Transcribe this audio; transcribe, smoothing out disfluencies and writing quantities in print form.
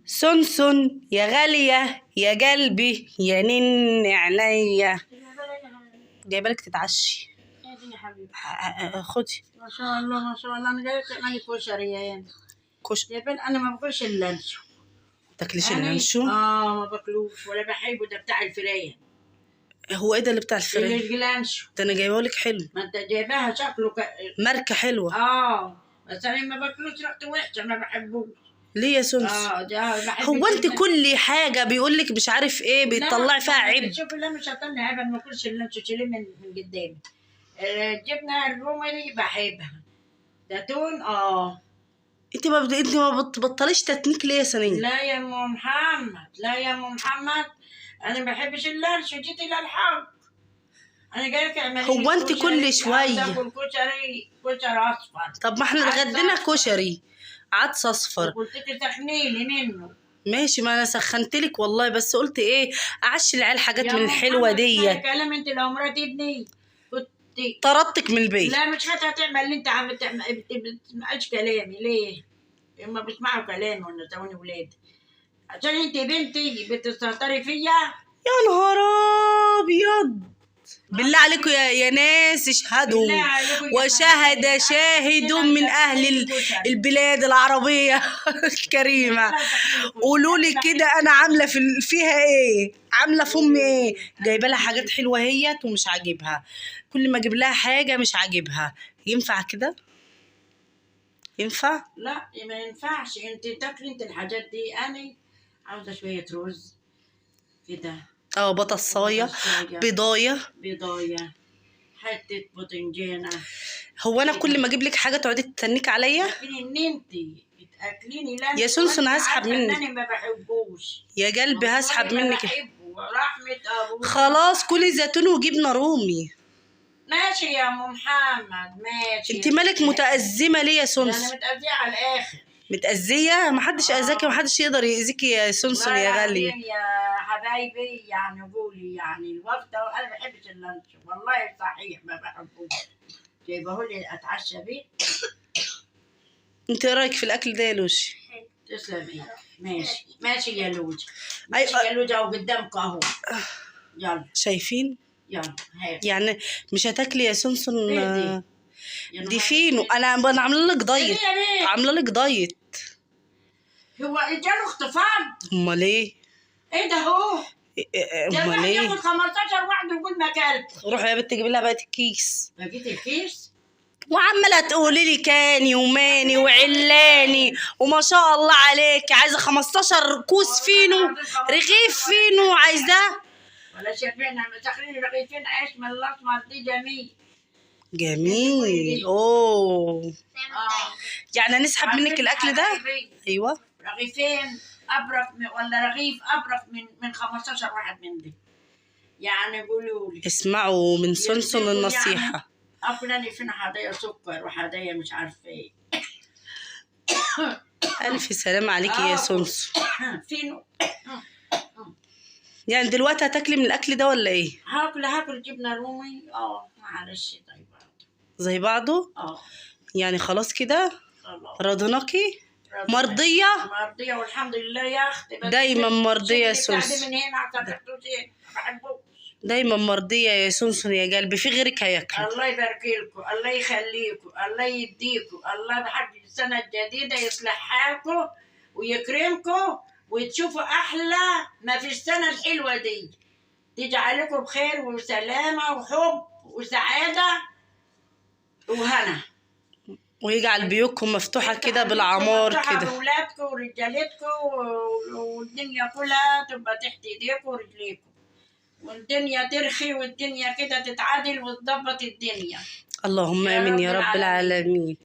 سنسن يا غالية يا قلبي يا نن عينيا. جايبالك تتعشي. يا حبيبي خدي. ما شاء الله ما شاء الله. انا جايبه تعملي كشري يا جايبين. انا ما باكلش اللانشو. تاكليش اللانشو؟ ما باكلوش ولا بحبه. ده بتاع الفرايه. هو ايه ده اللي بتاع الفرايه؟ اللانشو. ده انا جايبهولك حلو. ما انت جايباها شكله ماركه حلوه. بس انا ما باكلوش. ريحته وحشه ما بحبوش. ليه يا سنس؟ هو انت كل حاجه بيقولك مش عارف ايه بيطلعي فيها عيب؟ شوفي لا مش هطلع عيب. انا ما باكلش اللانشو. شيليه من قدامي. الجبنه الرومي بحبها. زيتون انت ما بتبطليش تتنيك ليه يا سنية؟ لا يا ام محمد لا يا ام محمد. انا ما بحبش اللانشو. جيتي للحق. انا جايلك اعملي. هو انت كل شويه تاكل كشري اصفر؟ طب ما احنا اتغدينا كشري عدس اصفر. قلت لك تخنيني منه. ماشي ما انا سخنتلك والله. بس قلت ايه اعشي العيال حاجات من الحلوه دي. كلام. انت لو مرات ابني كنت طردتك من البيت. لا مش هتعمل اللي انت عم بتسمعش كلامي. ليه؟ هما بيسمعوا كلامي وانا سووني ولادي عشان انت بنتي بتستهتري فيا. يا نهار ابيض. بالله عليكم يا ناس اشهدوا وشهد شاهد من اهل البلاد العربيه الكريمه. قولوا لي كده انا عامله فيها ايه؟ عامله في امي ايه؟ جايبه لها حاجات حلوه هيت ومش عاجبها. كل ما اجيب لها حاجه مش عاجبها. ينفع كده؟ ينفع؟ لا ما ينفعش. انت تاكلي انت الحاجات دي. انا عاوزه شويه رز كده. بطاطسايه بيضايه حته باذنجانه. هو انا كل ما اجيب لك حاجه تقعدي تتنكي عليا؟ لكن ان انت بتاكليني لا يا سنسن هسحب منك. انا ما بحبوش يا قلبي هسحب منك. رحمه ابوك. خلاص كلي زيتون وجبنه رومي. ماشي يا ام محمد ماشي. انت مالك متأزمه ليه يا سنسن؟ انا متأذيه على الاخر. متأذيه؟ محدش اذاكي ومحدش يقدر يأذيكي يا سنسن يا غاليه. يا حبايبي يعني قولي يعني الوقت. انا ما بحبش اللانشو والله صحيح ما بحبوش. جايبهولي اتعشى بيه. انت ايه رايك في الاكل ده يا لوشي؟ تسلمي. ماشي يا لوجي. ماشي يا لوجي اهو قدامك اهو. يلا شايفين؟ يلا هات. يعني مش هتاكلي يا سنسن؟ دي فينو. انا عامله لك دايت. عامله لك دايت. هو جاله اختفاض؟ امال ايه؟ ايه ده هو؟ امال ايه؟ ياخد 15 واحده ويقول ما اكلت. روحي يا بنت جيبي لها بقى الكيس. لقيت الكيس؟ وعماله تقولي لي كاني وماني وعلاني وما شاء الله عليك. عايزه 15 كوس فينو رغيف فينو عايزاه. ولا شايفينها مسخرين رغيفين عيش من الاسمر دي جميل. جميل. يعني نسحب منك الاكل ده؟ ايوه رغيفين ابرك ولا رغيف ابرك من 15 واحد من دي. يعني قولوا لي اسمعوا من سنسن النصيحه. يعني أفلاني فينا هدايا سكر وهدايا مش عارفة ايه. ألف سلام عليكي يا سنسن. فينو. يعني دلوقتي هتاكلي من الأكل ده ولا ايه؟ هاكل جبنة رومي. معلش زي بعضه؟ يعني خلاص كده؟ رضناكي؟ مرضية والحمد لله يا أختي. دايما مرضية يا سنسن. من هنا ما بحبوش. دايما مرضية يا سنسن يا قلبي. في غيرك هياكل. الله يبارك لكم. الله يخليكم. الله يديكم. الله بحب السنة الجديدة يصلح حالكم ويكرمكم وتشوفوا أحلى ما في السنة الحلوة دي. تجعلكم بخير وسلامة وحب وسعادة وهنا. ويجعل بيوتكم مفتوحة كده بالعمار كده. أولادكم ورجالتكم والدنيا كلها تبقى تحت إيديكم ورجليكم. والدنيا ترخي والدنيا كده تتعادل وتضبط الدنيا. اللهم آمين يا رب العالمين.